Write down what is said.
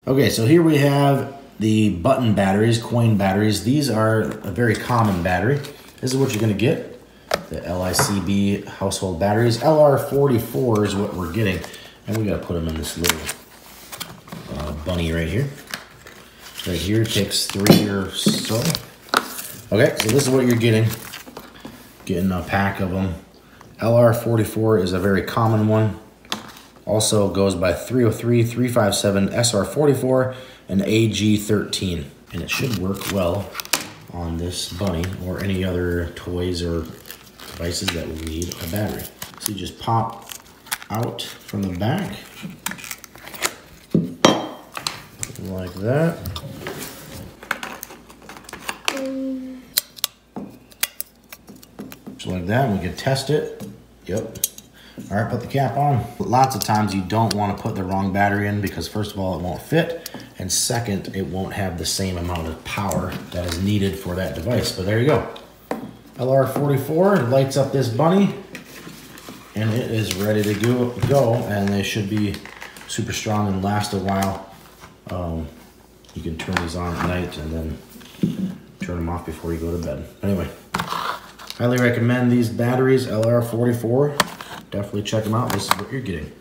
Okay, so here we have the button batteries, coin batteries. These are a very common battery. This is what you're gonna get, the LiCB household batteries. LR44 is what we're getting, and we gotta put them in this little bunny right here. Right here, takes 3 or so. Okay, so this is what you're getting. Getting a pack of them. LR44 is a very common one. Also goes by 303, 357, SR44, and AG13. And it should work well on this bunny or any other toys or devices that will need a battery. So you just pop out from the back. Like that. Just like that, and we can test it. Yep. All right, put the cap on. Lots of times you don't want to put the wrong battery in because first of all, it won't fit, and second, it won't have the same amount of power that is needed for that device. But there you go. LR44 lights up this bunny, and it is ready to go, and they should be super strong and last a while. You can turn these on at night and then turn them off before you go to bed. Anyway, highly recommend these batteries, LR44. Definitely check them out. This is what you're getting.